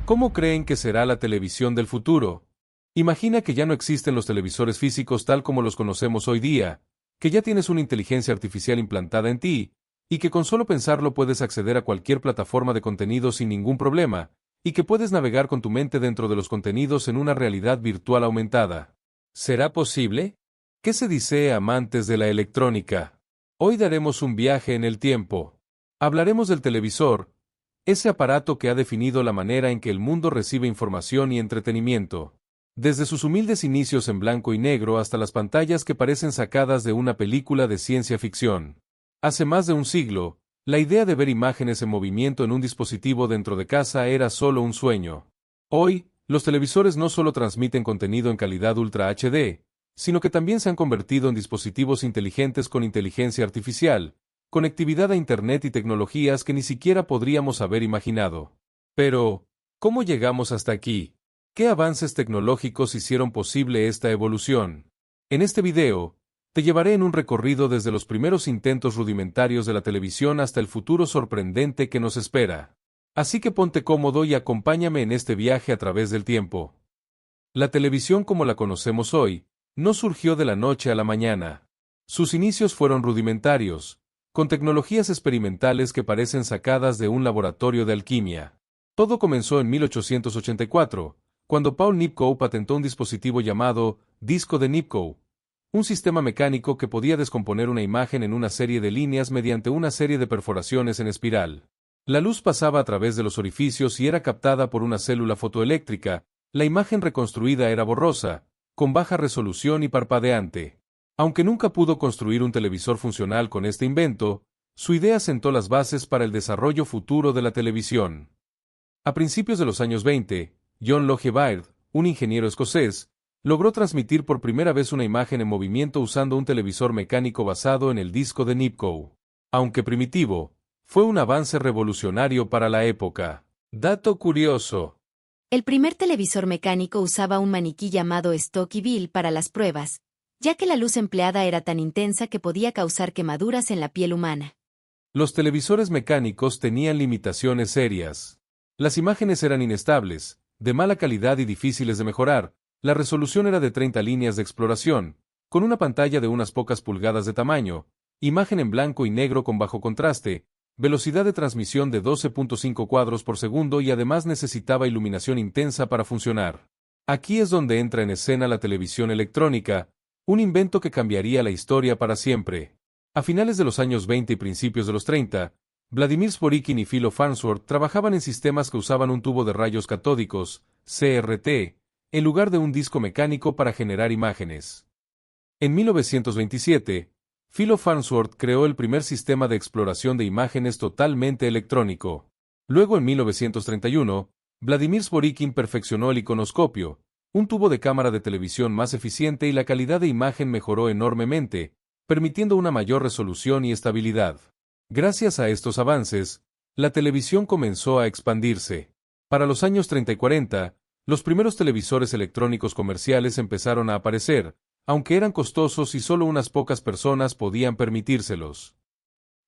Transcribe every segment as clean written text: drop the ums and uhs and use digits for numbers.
¿Cómo creen que será la televisión del futuro? Imagina que ya no existen los televisores físicos tal como los conocemos hoy día, que ya tienes una inteligencia artificial implantada en ti, y que con solo pensarlo puedes acceder a cualquier plataforma de contenido sin ningún problema, y que puedes navegar con tu mente dentro de los contenidos en una realidad virtual aumentada. ¿Será posible? ¿Qué se dice, amantes de la electrónica? Hoy daremos un viaje en el tiempo. Hablaremos del televisor, ese aparato que ha definido la manera en que el mundo recibe información y entretenimiento. Desde sus humildes inicios en blanco y negro hasta las pantallas que parecen sacadas de una película de ciencia ficción. Hace más de un siglo, la idea de ver imágenes en movimiento en un dispositivo dentro de casa era solo un sueño. Hoy, los televisores no solo transmiten contenido en calidad Ultra HD, sino que también se han convertido en dispositivos inteligentes con inteligencia artificial, conectividad a Internet y tecnologías que ni siquiera podríamos haber imaginado. Pero, ¿cómo llegamos hasta aquí? ¿Qué avances tecnológicos hicieron posible esta evolución? En este video, te llevaré en un recorrido desde los primeros intentos rudimentarios de la televisión hasta el futuro sorprendente que nos espera. Así que ponte cómodo y acompáñame en este viaje a través del tiempo. La televisión como la conocemos hoy, no surgió de la noche a la mañana. Sus inicios fueron rudimentarios, con tecnologías experimentales que parecen sacadas de un laboratorio de alquimia. Todo comenzó en 1884, cuando Paul Nipkow patentó un dispositivo llamado disco de Nipkow, un sistema mecánico que podía descomponer una imagen en una serie de líneas mediante una serie de perforaciones en espiral. La luz pasaba a través de los orificios y era captada por una célula fotoeléctrica. La imagen reconstruida era borrosa, con baja resolución y parpadeante. Aunque nunca pudo construir un televisor funcional con este invento, su idea sentó las bases para el desarrollo futuro de la televisión. A principios de los años 20, John Logie Baird, un ingeniero escocés, logró transmitir por primera vez una imagen en movimiento usando un televisor mecánico basado en el disco de Nipkow. Aunque primitivo, fue un avance revolucionario para la época. Dato curioso. El primer televisor mecánico usaba un maniquí llamado Stocky Bill para las pruebas, ya que la luz empleada era tan intensa que podía causar quemaduras en la piel humana. Los televisores mecánicos tenían limitaciones serias. Las imágenes eran inestables, de mala calidad y difíciles de mejorar. La resolución era de 30 líneas de exploración, con una pantalla de unas pocas pulgadas de tamaño, imagen en blanco y negro con bajo contraste, velocidad de transmisión de 12.5 cuadros por segundo y además necesitaba iluminación intensa para funcionar. Aquí es donde entra en escena la televisión electrónica, un invento que cambiaría la historia para siempre. A finales de los años 20 y principios de los 30, Vladimir Zworykin y Philo Farnsworth trabajaban en sistemas que usaban un tubo de rayos catódicos, CRT, en lugar de un disco mecánico para generar imágenes. En 1927, Philo Farnsworth creó el primer sistema de exploración de imágenes totalmente electrónico. Luego, en 1931, Vladimir Zworykin perfeccionó el iconoscopio, un tubo de cámara de televisión más eficiente y la calidad de imagen mejoró enormemente, permitiendo una mayor resolución y estabilidad. Gracias a estos avances, la televisión comenzó a expandirse. Para los años 30 y 40, los primeros televisores electrónicos comerciales empezaron a aparecer, aunque eran costosos y solo unas pocas personas podían permitírselos.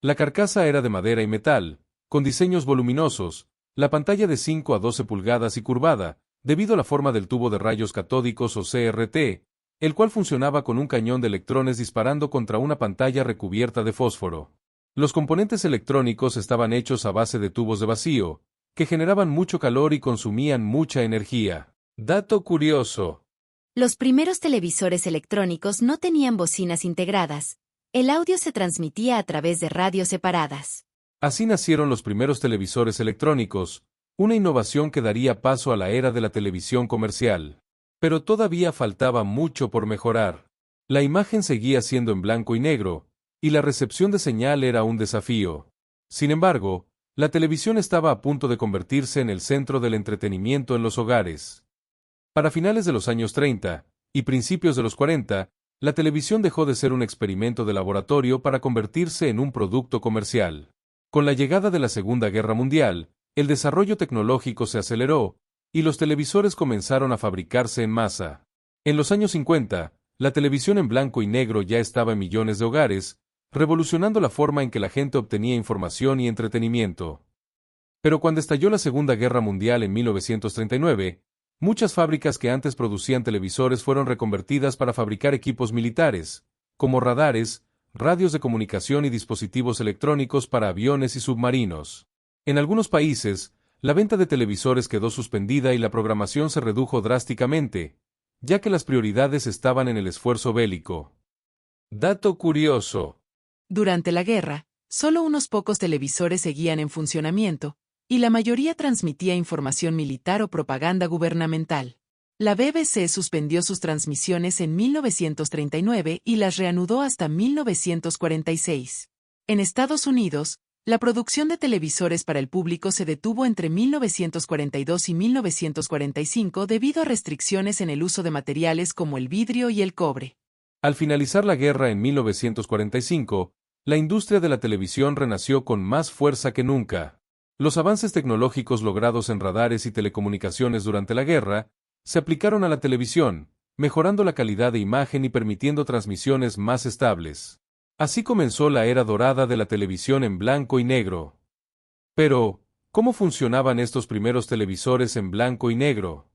La carcasa era de madera y metal, con diseños voluminosos, la pantalla de 5 a 12 pulgadas y curvada, debido a la forma del tubo de rayos catódicos o CRT, el cual funcionaba con un cañón de electrones disparando contra una pantalla recubierta de fósforo. Los componentes electrónicos estaban hechos a base de tubos de vacío, que generaban mucho calor y consumían mucha energía. Dato curioso. Los primeros televisores electrónicos no tenían bocinas integradas. El audio se transmitía a través de radios separadas. Así nacieron los primeros televisores electrónicos, una innovación que daría paso a la era de la televisión comercial. Pero todavía faltaba mucho por mejorar. La imagen seguía siendo en blanco y negro, y la recepción de señal era un desafío. Sin embargo, la televisión estaba a punto de convertirse en el centro del entretenimiento en los hogares. Para finales de los años 30 y principios de los 40, la televisión dejó de ser un experimento de laboratorio para convertirse en un producto comercial. Con la llegada de la Segunda Guerra Mundial, el desarrollo tecnológico se aceleró, y los televisores comenzaron a fabricarse en masa. En los años 50, la televisión en blanco y negro ya estaba en millones de hogares, revolucionando la forma en que la gente obtenía información y entretenimiento. Pero cuando estalló la Segunda Guerra Mundial en 1939, muchas fábricas que antes producían televisores fueron reconvertidas para fabricar equipos militares, como radares, radios de comunicación y dispositivos electrónicos para aviones y submarinos. En algunos países, la venta de televisores quedó suspendida y la programación se redujo drásticamente, ya que las prioridades estaban en el esfuerzo bélico. Dato curioso. Durante la guerra, solo unos pocos televisores seguían en funcionamiento, y la mayoría transmitía información militar o propaganda gubernamental. La BBC suspendió sus transmisiones en 1939 y las reanudó hasta 1946. En Estados Unidos, la producción de televisores para el público se detuvo entre 1942 y 1945 debido a restricciones en el uso de materiales como el vidrio y el cobre. Al finalizar la guerra en 1945, la industria de la televisión renació con más fuerza que nunca. Los avances tecnológicos logrados en radares y telecomunicaciones durante la guerra se aplicaron a la televisión, mejorando la calidad de imagen y permitiendo transmisiones más estables. Así comenzó la era dorada de la televisión en blanco y negro. Pero, ¿cómo funcionaban estos primeros televisores en blanco y negro?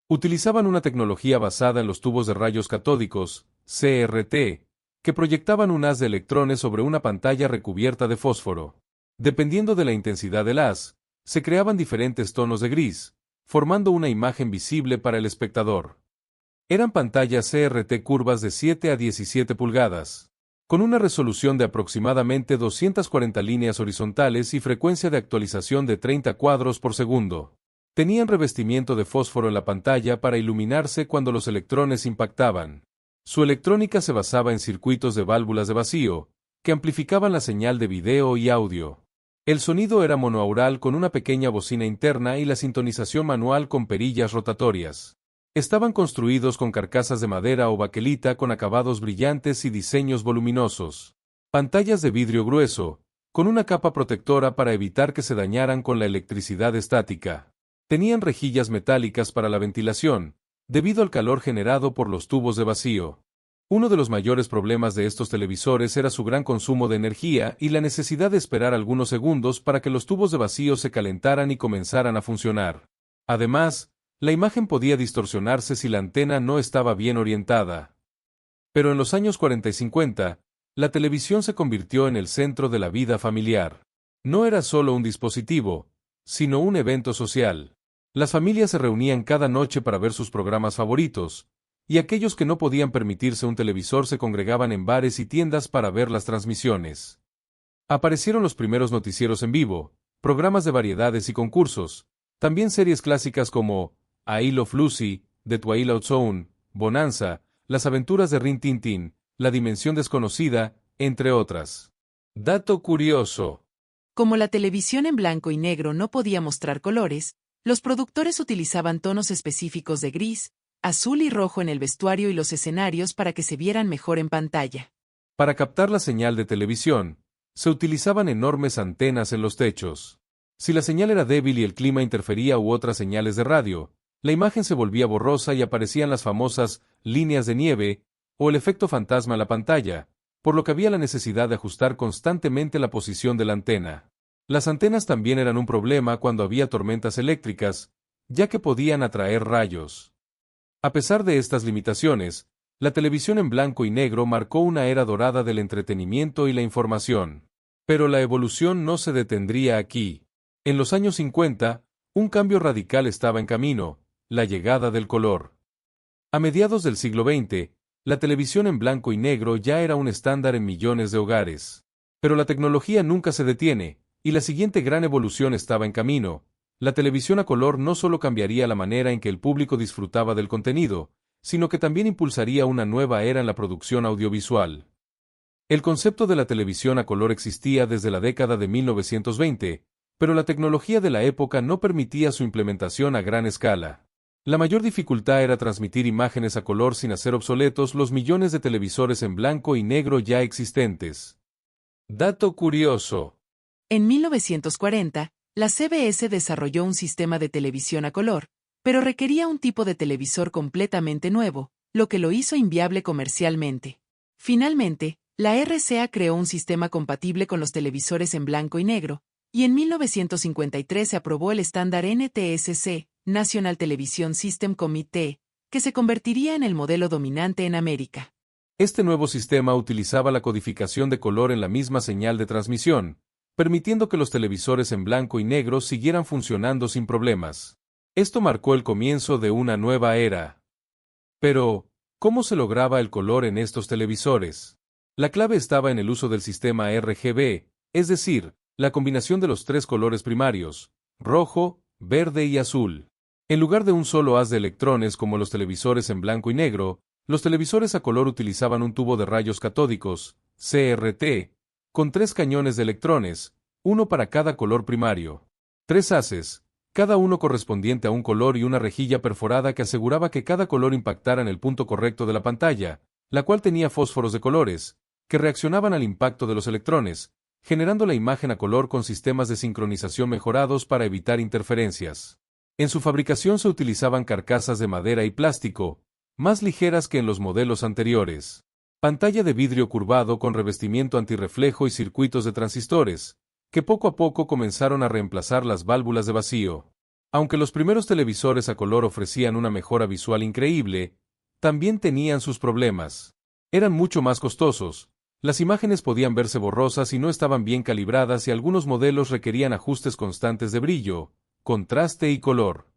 Utilizaban una tecnología basada en los tubos de rayos catódicos, CRT, que proyectaban un haz de electrones sobre una pantalla recubierta de fósforo. Dependiendo de la intensidad del haz, se creaban diferentes tonos de gris, formando una imagen visible para el espectador. Eran pantallas CRT curvas de 7 a 17 pulgadas, con una resolución de aproximadamente 240 líneas horizontales y frecuencia de actualización de 30 cuadros por segundo. Tenían revestimiento de fósforo en la pantalla para iluminarse cuando los electrones impactaban. Su electrónica se basaba en circuitos de válvulas de vacío, que amplificaban la señal de video y audio. El sonido era monoaural con una pequeña bocina interna y la sintonización manual con perillas rotatorias. Estaban construidos con carcasas de madera o baquelita con acabados brillantes y diseños voluminosos. Pantallas de vidrio grueso, con una capa protectora para evitar que se dañaran con la electricidad estática. Tenían rejillas metálicas para la ventilación, debido al calor generado por los tubos de vacío. Uno de los mayores problemas de estos televisores era su gran consumo de energía y la necesidad de esperar algunos segundos para que los tubos de vacío se calentaran y comenzaran a funcionar. Además, la imagen podía distorsionarse si la antena no estaba bien orientada. Pero en los años 40 y 50, la televisión se convirtió en el centro de la vida familiar. No era solo un dispositivo, sino un evento social. Las familias se reunían cada noche para ver sus programas favoritos, y aquellos que no podían permitirse un televisor se congregaban en bares y tiendas para ver las transmisiones. Aparecieron los primeros noticieros en vivo, programas de variedades y concursos, también series clásicas como I Love Lucy, The Twilight Zone, Bonanza, Las aventuras de Rin Tin Tin, La dimensión desconocida, entre otras. Dato curioso. Como la televisión en blanco y negro no podía mostrar colores, los productores utilizaban tonos específicos de gris, azul y rojo en el vestuario y los escenarios para que se vieran mejor en pantalla. Para captar la señal de televisión, se utilizaban enormes antenas en los techos. Si la señal era débil y el clima interfería u otras señales de radio, la imagen se volvía borrosa y aparecían las famosas líneas de nieve o el efecto fantasma en la pantalla, por lo que había la necesidad de ajustar constantemente la posición de la antena. Las antenas también eran un problema cuando había tormentas eléctricas, ya que podían atraer rayos. A pesar de estas limitaciones, la televisión en blanco y negro marcó una era dorada del entretenimiento y la información. Pero la evolución no se detendría aquí. En los años 50, un cambio radical estaba en camino, la llegada del color. A mediados del siglo XX, la televisión en blanco y negro ya era un estándar en millones de hogares. Pero la tecnología nunca se detiene, y la siguiente gran evolución estaba en camino. La televisión a color no solo cambiaría la manera en que el público disfrutaba del contenido, sino que también impulsaría una nueva era en la producción audiovisual. El concepto de la televisión a color existía desde la década de 1920, pero la tecnología de la época no permitía su implementación a gran escala. La mayor dificultad era transmitir imágenes a color sin hacer obsoletos los millones de televisores en blanco y negro ya existentes. Dato curioso. En 1940, la CBS desarrolló un sistema de televisión a color, pero requería un tipo de televisor completamente nuevo, lo que lo hizo inviable comercialmente. Finalmente, la RCA creó un sistema compatible con los televisores en blanco y negro, y en 1953 se aprobó el estándar NTSC, National Television System Committee, que se convertiría en el modelo dominante en América. Este nuevo sistema utilizaba la codificación de color en la misma señal de transmisión, permitiendo que los televisores en blanco y negro siguieran funcionando sin problemas. Esto marcó el comienzo de una nueva era. Pero, ¿cómo se lograba el color en estos televisores? La clave estaba en el uso del sistema RGB, es decir, la combinación de los tres colores primarios, rojo, verde y azul. En lugar de un solo haz de electrones como los televisores en blanco y negro, los televisores a color utilizaban un tubo de rayos catódicos, CRT, con 3 cañones de electrones, uno para cada color primario. 3 haces, cada uno correspondiente a un color y una rejilla perforada que aseguraba que cada color impactara en el punto correcto de la pantalla, la cual tenía fósforos de colores, que reaccionaban al impacto de los electrones, generando la imagen a color con sistemas de sincronización mejorados para evitar interferencias. En su fabricación se utilizaban carcasas de madera y plástico, más ligeras que en los modelos anteriores. Pantalla de vidrio curvado con revestimiento antirreflejo y circuitos de transistores, que poco a poco comenzaron a reemplazar las válvulas de vacío. Aunque los primeros televisores a color ofrecían una mejora visual increíble, también tenían sus problemas. Eran mucho más costosos, las imágenes podían verse borrosas y no estaban bien calibradas y algunos modelos requerían ajustes constantes de brillo, contraste y color.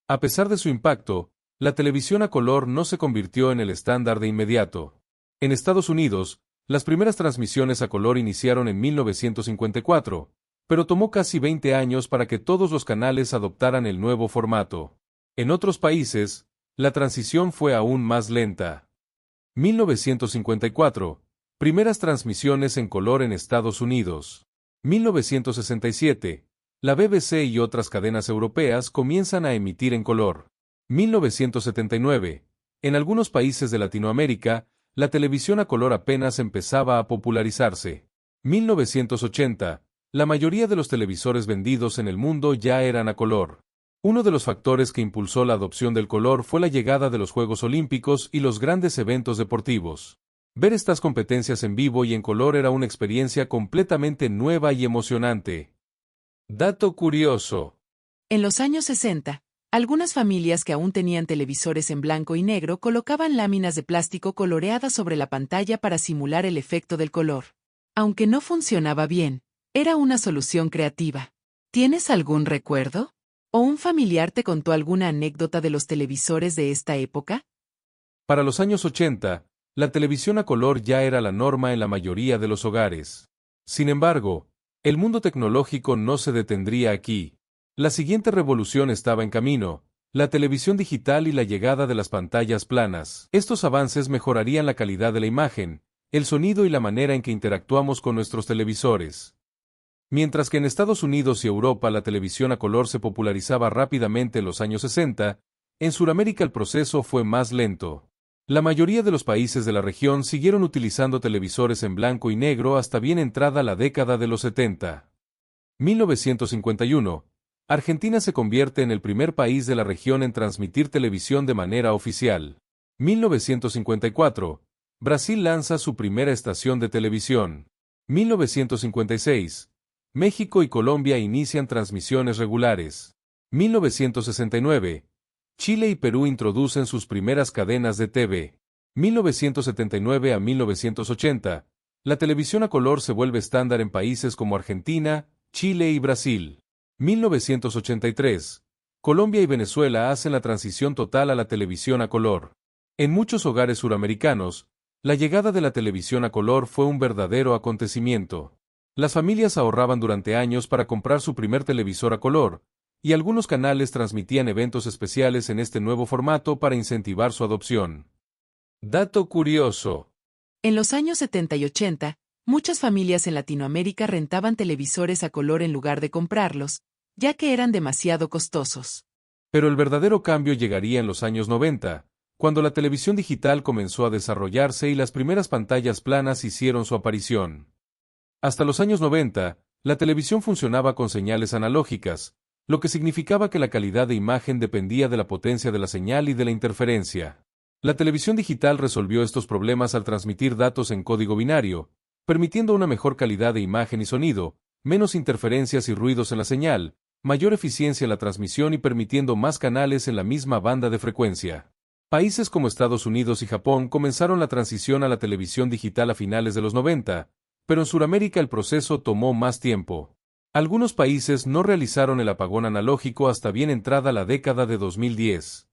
A pesar de su impacto, la televisión a color no se convirtió en el estándar de inmediato. En Estados Unidos, las primeras transmisiones a color iniciaron en 1954, pero tomó casi 20 años para que todos los canales adoptaran el nuevo formato. En otros países, la transición fue aún más lenta. 1954. Primeras transmisiones en color en Estados Unidos. 1967. La BBC y otras cadenas europeas comienzan a emitir en color. 1979. En algunos países de Latinoamérica, la televisión a color apenas empezaba a popularizarse. 1980. La mayoría de los televisores vendidos en el mundo ya eran a color. Uno de los factores que impulsó la adopción del color fue la llegada de los Juegos Olímpicos y los grandes eventos deportivos. Ver estas competencias en vivo y en color era una experiencia completamente nueva y emocionante. Dato curioso. En los años 60, algunas familias que aún tenían televisores en blanco y negro colocaban láminas de plástico coloreadas sobre la pantalla para simular el efecto del color. Aunque no funcionaba bien, era una solución creativa. ¿Tienes algún recuerdo? ¿O un familiar te contó alguna anécdota de los televisores de esta época? Para los años 80, la televisión a color ya era la norma en la mayoría de los hogares. Sin embargo, el mundo tecnológico no se detendría aquí. La siguiente revolución estaba en camino, la televisión digital y la llegada de las pantallas planas. Estos avances mejorarían la calidad de la imagen, el sonido y la manera en que interactuamos con nuestros televisores. Mientras que en Estados Unidos y Europa la televisión a color se popularizaba rápidamente en los años 60, en Sudamérica el proceso fue más lento. La mayoría de los países de la región siguieron utilizando televisores en blanco y negro hasta bien entrada la década de los 70. 1951. Argentina se convierte en el primer país de la región en transmitir televisión de manera oficial. 1954. Brasil lanza su primera estación de televisión. 1956. México y Colombia inician transmisiones regulares. 1969. Chile y Perú introducen sus primeras cadenas de TV. 1979 a 1980. La televisión a color se vuelve estándar en países como Argentina, Chile y Brasil. 1983. Colombia y Venezuela hacen la transición total a la televisión a color. En muchos hogares suramericanos, la llegada de la televisión a color fue un verdadero acontecimiento. Las familias ahorraban durante años para comprar su primer televisor a color, y algunos canales transmitían eventos especiales en este nuevo formato para incentivar su adopción. Dato curioso. En los años 70 y 80, muchas familias en Latinoamérica rentaban televisores a color en lugar de comprarlos, ya que eran demasiado costosos. Pero el verdadero cambio llegaría en los años 90, cuando la televisión digital comenzó a desarrollarse y las primeras pantallas planas hicieron su aparición. Hasta los años 90, la televisión funcionaba con señales analógicas, lo que significaba que la calidad de imagen dependía de la potencia de la señal y de la interferencia. La televisión digital resolvió estos problemas al transmitir datos en código binario, permitiendo una mejor calidad de imagen y sonido, menos interferencias y ruidos en la señal, mayor eficiencia en la transmisión y permitiendo más canales en la misma banda de frecuencia. Países como Estados Unidos y Japón comenzaron la transición a la televisión digital a finales de los 90, pero en Sudamérica el proceso tomó más tiempo. Algunos países no realizaron el apagón analógico hasta bien entrada la década de 2010.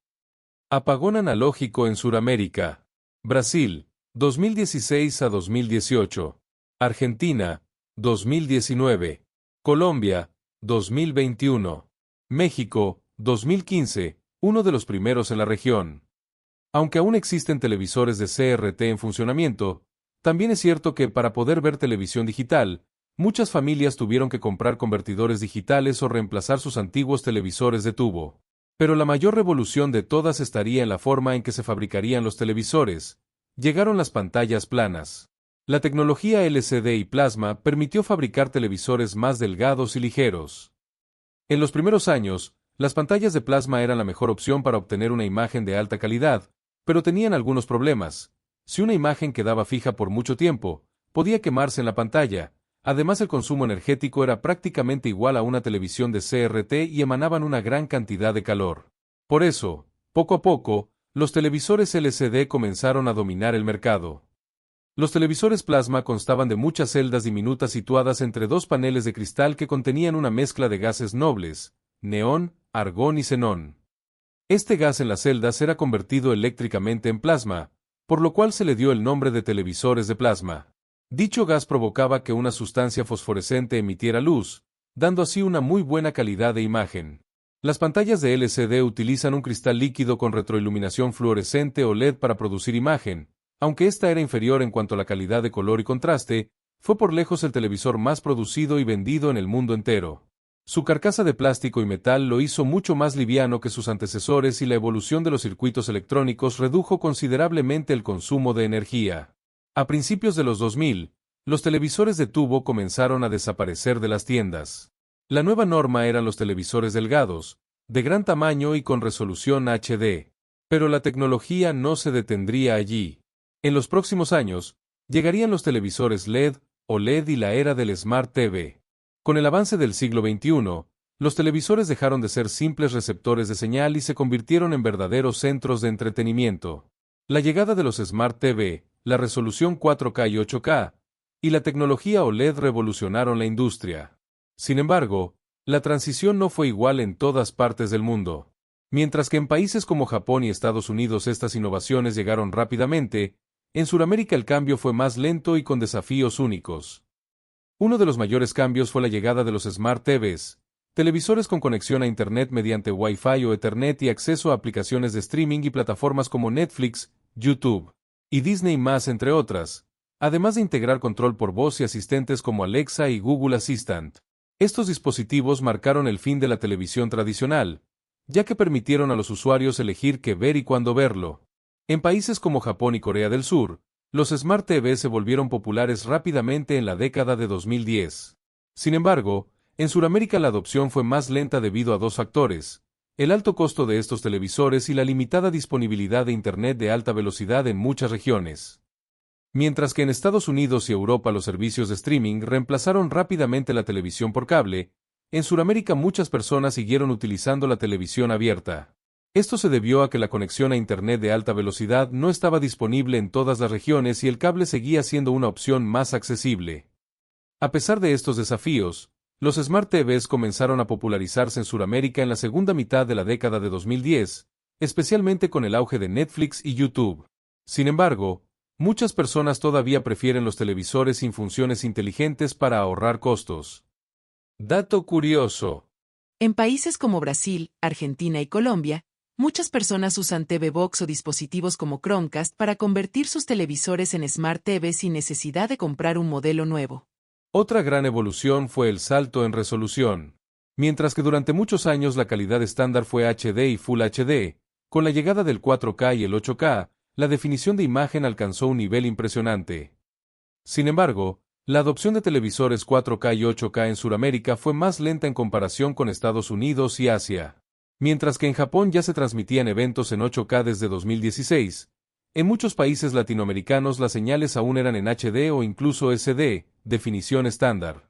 Apagón analógico en Sudamérica. Brasil, 2016 a 2018. Argentina, 2019. Colombia, 2021. México, 2015, uno de los primeros en la región. Aunque aún existen televisores de CRT en funcionamiento, también es cierto que para poder ver televisión digital, muchas familias tuvieron que comprar convertidores digitales o reemplazar sus antiguos televisores de tubo. Pero la mayor revolución de todas estaría en la forma en que se fabricarían los televisores. Llegaron las pantallas planas. La tecnología LCD y plasma permitió fabricar televisores más delgados y ligeros. En los primeros años, las pantallas de plasma eran la mejor opción para obtener una imagen de alta calidad, pero tenían algunos problemas. Si una imagen quedaba fija por mucho tiempo, podía quemarse en la pantalla. Además, el consumo energético era prácticamente igual a una televisión de CRT y emanaban una gran cantidad de calor. Por eso, poco a poco, los televisores LCD comenzaron a dominar el mercado. Los televisores plasma constaban de muchas celdas diminutas situadas entre dos paneles de cristal que contenían una mezcla de gases nobles, neón, argón y xenón. Este gas en las celdas era convertido eléctricamente en plasma, por lo cual se le dio el nombre de televisores de plasma. Dicho gas provocaba que una sustancia fosforescente emitiera luz, dando así una muy buena calidad de imagen. Las pantallas de LCD utilizan un cristal líquido con retroiluminación fluorescente o LED para producir imagen. Aunque esta era inferior en cuanto a la calidad de color y contraste, fue por lejos el televisor más producido y vendido en el mundo entero. Su carcasa de plástico y metal lo hizo mucho más liviano que sus antecesores y la evolución de los circuitos electrónicos redujo considerablemente el consumo de energía. A principios de los 2000, los televisores de tubo comenzaron a desaparecer de las tiendas. La nueva norma eran los televisores delgados, de gran tamaño y con resolución HD. Pero la tecnología no se detendría allí. En los próximos años, llegarían los televisores LED, OLED y la era del Smart TV. Con el avance del siglo XXI, los televisores dejaron de ser simples receptores de señal y se convirtieron en verdaderos centros de entretenimiento. La llegada de los Smart TV, la resolución 4K y 8K, y la tecnología OLED revolucionaron la industria. Sin embargo, la transición no fue igual en todas partes del mundo. Mientras que en países como Japón y Estados Unidos estas innovaciones llegaron rápidamente, en Sudamérica el cambio fue más lento y con desafíos únicos. Uno de los mayores cambios fue la llegada de los Smart TVs, televisores con conexión a Internet mediante Wi-Fi o Ethernet y acceso a aplicaciones de streaming y plataformas como Netflix, YouTube y Disney+, entre otras, además de integrar control por voz y asistentes como Alexa y Google Assistant. Estos dispositivos marcaron el fin de la televisión tradicional, ya que permitieron a los usuarios elegir qué ver y cuándo verlo. En países como Japón y Corea del Sur, los Smart TV se volvieron populares rápidamente en la década de 2010. Sin embargo, en Sudamérica la adopción fue más lenta debido a dos factores: el alto costo de estos televisores y la limitada disponibilidad de Internet de alta velocidad en muchas regiones. Mientras que en Estados Unidos y Europa los servicios de streaming reemplazaron rápidamente la televisión por cable, en Sudamérica muchas personas siguieron utilizando la televisión abierta. Esto se debió a que la conexión a Internet de alta velocidad no estaba disponible en todas las regiones y el cable seguía siendo una opción más accesible. A pesar de estos desafíos, los Smart TVs comenzaron a popularizarse en Sudamérica en la segunda mitad de la década de 2010, especialmente con el auge de Netflix y YouTube. Sin embargo, muchas personas todavía prefieren los televisores sin funciones inteligentes para ahorrar costos. Dato curioso. En países como Brasil, Argentina y Colombia, muchas personas usan TV Box o dispositivos como Chromecast para convertir sus televisores en Smart TV sin necesidad de comprar un modelo nuevo. Otra gran evolución fue el salto en resolución. Mientras que durante muchos años la calidad estándar fue HD y Full HD, con la llegada del 4K y el 8K, la definición de imagen alcanzó un nivel impresionante. Sin embargo, la adopción de televisores 4K y 8K en Sudamérica fue más lenta en comparación con Estados Unidos y Asia. Mientras que en Japón ya se transmitían eventos en 8K desde 2016, en muchos países latinoamericanos las señales aún eran en HD o incluso SD, definición estándar.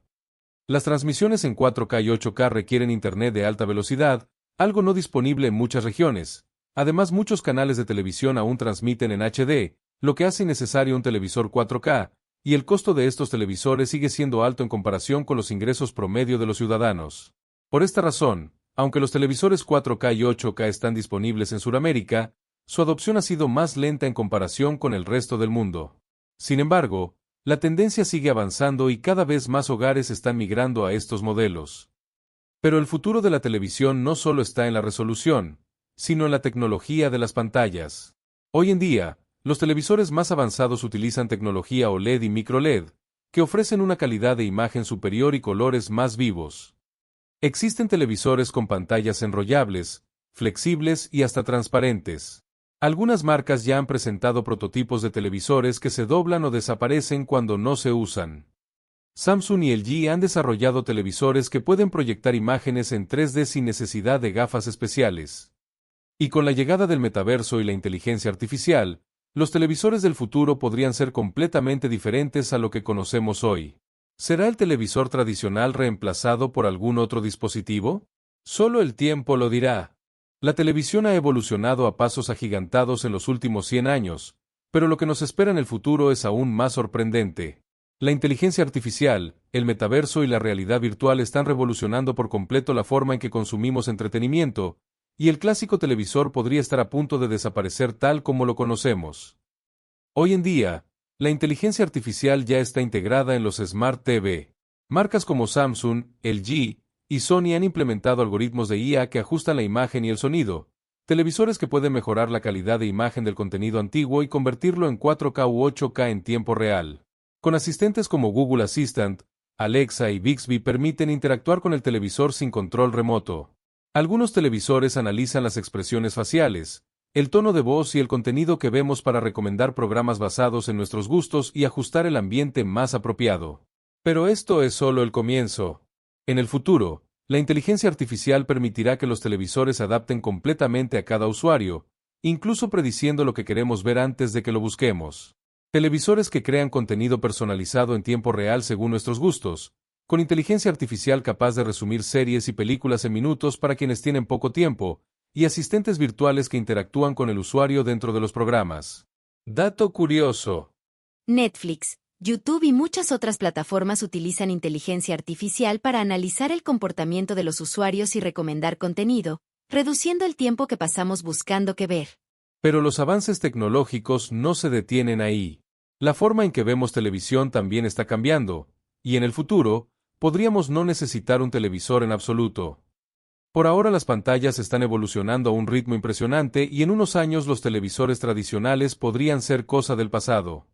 Las transmisiones en 4K y 8K requieren Internet de alta velocidad, algo no disponible en muchas regiones. Además, muchos canales de televisión aún transmiten en HD, lo que hace innecesario un televisor 4K, y el costo de estos televisores sigue siendo alto en comparación con los ingresos promedio de los ciudadanos. Por esta razón, aunque los televisores 4K y 8K están disponibles en Sudamérica, su adopción ha sido más lenta en comparación con el resto del mundo. Sin embargo, la tendencia sigue avanzando y cada vez más hogares están migrando a estos modelos. Pero el futuro de la televisión no solo está en la resolución, sino en la tecnología de las pantallas. Hoy en día, los televisores más avanzados utilizan tecnología OLED y microLED, que ofrecen una calidad de imagen superior y colores más vivos. Existen televisores con pantallas enrollables, flexibles y hasta transparentes. Algunas marcas ya han presentado prototipos de televisores que se doblan o desaparecen cuando no se usan. Samsung y LG han desarrollado televisores que pueden proyectar imágenes en 3D sin necesidad de gafas especiales. Y con la llegada del metaverso y la inteligencia artificial, los televisores del futuro podrían ser completamente diferentes a lo que conocemos hoy. ¿Será el televisor tradicional reemplazado por algún otro dispositivo? Solo el tiempo lo dirá. La televisión ha evolucionado a pasos agigantados en los últimos 100 años, pero lo que nos espera en el futuro es aún más sorprendente. La inteligencia artificial, el metaverso y la realidad virtual están revolucionando por completo la forma en que consumimos entretenimiento, y el clásico televisor podría estar a punto de desaparecer tal como lo conocemos. Hoy en día, la inteligencia artificial ya está integrada en los Smart TV. Marcas como Samsung, LG y Sony han implementado algoritmos de IA que ajustan la imagen y el sonido, televisores que pueden mejorar la calidad de imagen del contenido antiguo y convertirlo en 4K u 8K en tiempo real. Con asistentes como Google Assistant, Alexa y Bixby permiten interactuar con el televisor sin control remoto. Algunos televisores analizan las expresiones faciales, el tono de voz y el contenido que vemos para recomendar programas basados en nuestros gustos y ajustar el ambiente más apropiado. Pero esto es solo el comienzo. En el futuro, la inteligencia artificial permitirá que los televisores se adapten completamente a cada usuario, incluso prediciendo lo que queremos ver antes de que lo busquemos. Televisores que crean contenido personalizado en tiempo real según nuestros gustos, con inteligencia artificial capaz de resumir series y películas en minutos para quienes tienen poco tiempo, y asistentes virtuales que interactúan con el usuario dentro de los programas. Dato curioso. Netflix, YouTube y muchas otras plataformas utilizan inteligencia artificial para analizar el comportamiento de los usuarios y recomendar contenido, reduciendo el tiempo que pasamos buscando qué ver. Pero los avances tecnológicos no se detienen ahí. La forma en que vemos televisión también está cambiando, y en el futuro, podríamos no necesitar un televisor en absoluto. Por ahora las pantallas están evolucionando a un ritmo impresionante y en unos años los televisores tradicionales podrían ser cosa del pasado.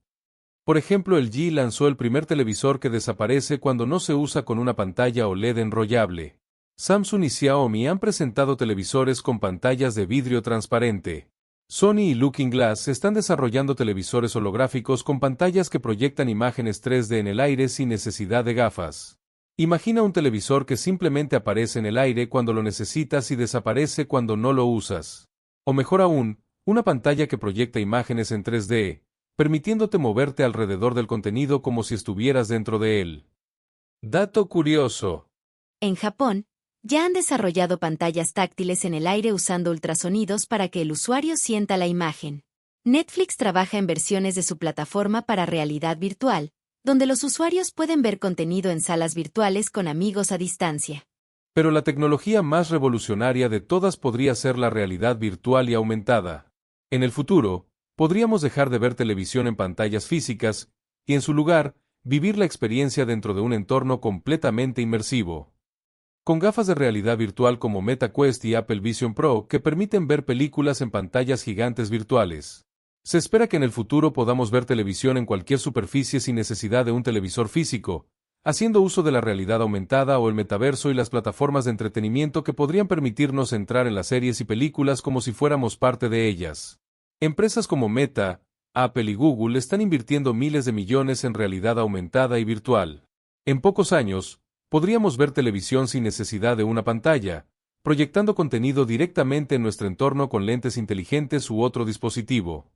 Por ejemplo, LG lanzó el primer televisor que desaparece cuando no se usa con una pantalla OLED enrollable. Samsung y Xiaomi han presentado televisores con pantallas de vidrio transparente. Sony y Looking Glass están desarrollando televisores holográficos con pantallas que proyectan imágenes 3D en el aire sin necesidad de gafas. Imagina un televisor que simplemente aparece en el aire cuando lo necesitas y desaparece cuando no lo usas. O mejor aún, una pantalla que proyecta imágenes en 3D, permitiéndote moverte alrededor del contenido como si estuvieras dentro de él. Dato curioso. En Japón, ya han desarrollado pantallas táctiles en el aire usando ultrasonidos para que el usuario sienta la imagen. Netflix trabaja en versiones de su plataforma para realidad virtual, donde los usuarios pueden ver contenido en salas virtuales con amigos a distancia. Pero la tecnología más revolucionaria de todas podría ser la realidad virtual y aumentada. En el futuro, podríamos dejar de ver televisión en pantallas físicas, y en su lugar, vivir la experiencia dentro de un entorno completamente inmersivo. Con gafas de realidad virtual como MetaQuest y Apple Vision Pro que permiten ver películas en pantallas gigantes virtuales. Se espera que en el futuro podamos ver televisión en cualquier superficie sin necesidad de un televisor físico, haciendo uso de la realidad aumentada o el metaverso y las plataformas de entretenimiento que podrían permitirnos entrar en las series y películas como si fuéramos parte de ellas. Empresas como Meta, Apple y Google están invirtiendo miles de millones en realidad aumentada y virtual. En pocos años, podríamos ver televisión sin necesidad de una pantalla, proyectando contenido directamente en nuestro entorno con lentes inteligentes u otro dispositivo.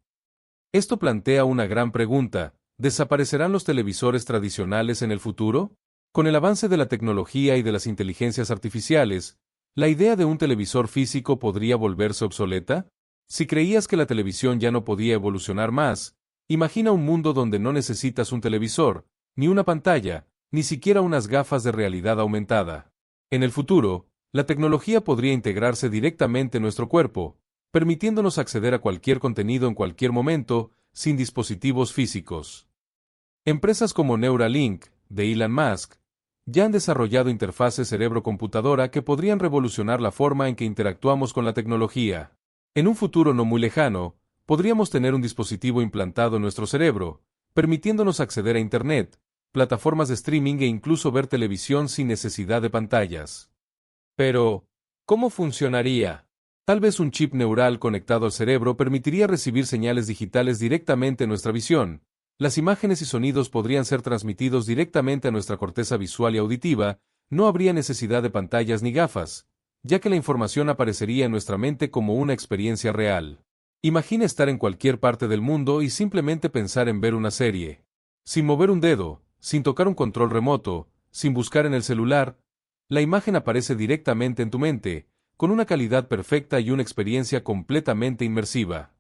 Esto plantea una gran pregunta: ¿desaparecerán los televisores tradicionales en el futuro? Con el avance de la tecnología y de las inteligencias artificiales, ¿la idea de un televisor físico podría volverse obsoleta? Si creías que la televisión ya no podía evolucionar más, imagina un mundo donde no necesitas un televisor, ni una pantalla, ni siquiera unas gafas de realidad aumentada. En el futuro, la tecnología podría integrarse directamente en nuestro cuerpo, permitiéndonos acceder a cualquier contenido en cualquier momento, sin dispositivos físicos. Empresas como Neuralink, de Elon Musk, ya han desarrollado interfaces cerebro-computadora que podrían revolucionar la forma en que interactuamos con la tecnología. En un futuro no muy lejano, podríamos tener un dispositivo implantado en nuestro cerebro, permitiéndonos acceder a Internet, plataformas de streaming e incluso ver televisión sin necesidad de pantallas. Pero, ¿cómo funcionaría? Tal vez un chip neural conectado al cerebro permitiría recibir señales digitales directamente en nuestra visión. Las imágenes y sonidos podrían ser transmitidos directamente a nuestra corteza visual y auditiva, no habría necesidad de pantallas ni gafas, ya que la información aparecería en nuestra mente como una experiencia real. Imagina estar en cualquier parte del mundo y simplemente pensar en ver una serie. Sin mover un dedo, sin tocar un control remoto, sin buscar en el celular, la imagen aparece directamente en tu mente, con una calidad perfecta y una experiencia completamente inmersiva.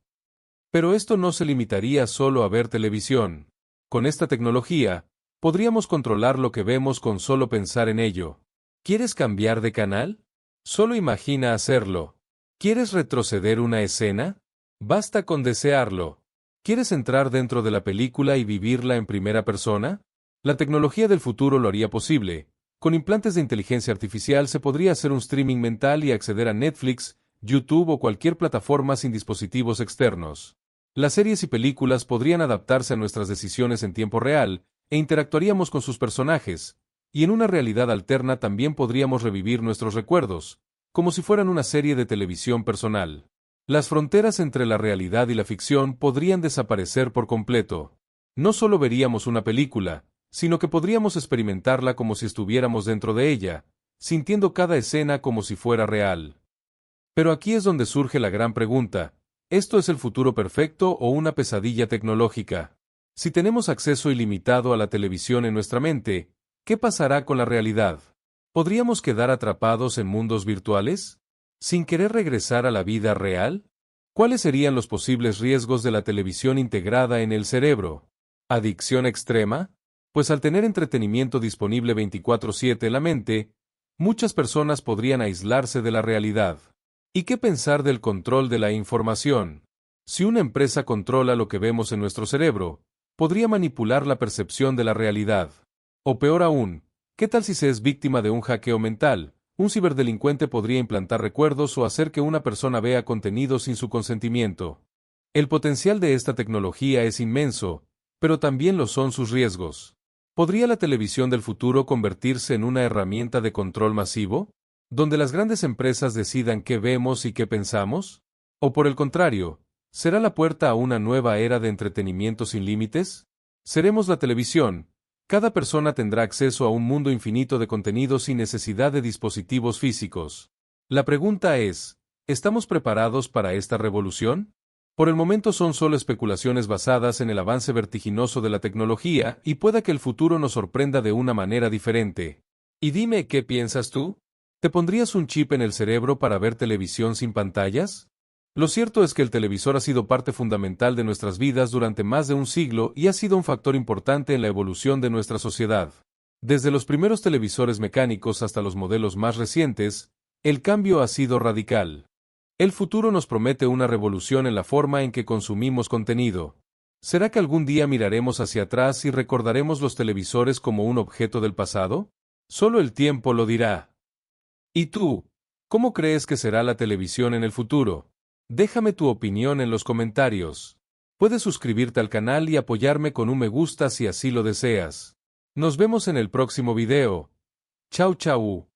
Pero esto no se limitaría solo a ver televisión. Con esta tecnología, podríamos controlar lo que vemos con solo pensar en ello. ¿Quieres cambiar de canal? Solo imagina hacerlo. ¿Quieres retroceder una escena? Basta con desearlo. ¿Quieres entrar dentro de la película y vivirla en primera persona? La tecnología del futuro lo haría posible. Con implantes de inteligencia artificial se podría hacer un streaming mental y acceder a Netflix, YouTube o cualquier plataforma sin dispositivos externos. Las series y películas podrían adaptarse a nuestras decisiones en tiempo real, e interactuaríamos con sus personajes, y en una realidad alterna también podríamos revivir nuestros recuerdos, como si fueran una serie de televisión personal. Las fronteras entre la realidad y la ficción podrían desaparecer por completo. No solo veríamos una película, sino que podríamos experimentarla como si estuviéramos dentro de ella, sintiendo cada escena como si fuera real. Pero aquí es donde surge la gran pregunta: ¿esto es el futuro perfecto o una pesadilla tecnológica? Si tenemos acceso ilimitado a la televisión en nuestra mente, ¿qué pasará con la realidad? ¿Podríamos quedar atrapados en mundos virtuales, sin querer regresar a la vida real? ¿Cuáles serían los posibles riesgos de la televisión integrada en el cerebro? ¿Adicción extrema? Pues al tener entretenimiento disponible 24/7 en la mente, muchas personas podrían aislarse de la realidad. ¿Y qué pensar del control de la información? Si una empresa controla lo que vemos en nuestro cerebro, podría manipular la percepción de la realidad. O peor aún, ¿qué tal si se es víctima de un hackeo mental? Un ciberdelincuente podría implantar recuerdos o hacer que una persona vea contenido sin su consentimiento. El potencial de esta tecnología es inmenso, pero también lo son sus riesgos. ¿Podría la televisión del futuro convertirse en una herramienta de control masivo, donde las grandes empresas decidan qué vemos y qué pensamos? ¿O por el contrario, será la puerta a una nueva era de entretenimiento sin límites? Seremos la televisión. Cada persona tendrá acceso a un mundo infinito de contenido sin necesidad de dispositivos físicos. La pregunta es, ¿estamos preparados para esta revolución? Por el momento son solo especulaciones basadas en el avance vertiginoso de la tecnología y pueda que el futuro nos sorprenda de una manera diferente. Y dime, ¿qué piensas tú? ¿Te pondrías un chip en el cerebro para ver televisión sin pantallas? Lo cierto es que el televisor ha sido parte fundamental de nuestras vidas durante más de un siglo y ha sido un factor importante en la evolución de nuestra sociedad. Desde los primeros televisores mecánicos hasta los modelos más recientes, el cambio ha sido radical. El futuro nos promete una revolución en la forma en que consumimos contenido. ¿Será que algún día miraremos hacia atrás y recordaremos los televisores como un objeto del pasado? Solo el tiempo lo dirá. ¿Y tú? ¿Cómo crees que será la televisión en el futuro? Déjame tu opinión en los comentarios. Puedes suscribirte al canal y apoyarme con un me gusta si así lo deseas. Nos vemos en el próximo video. Chau chau.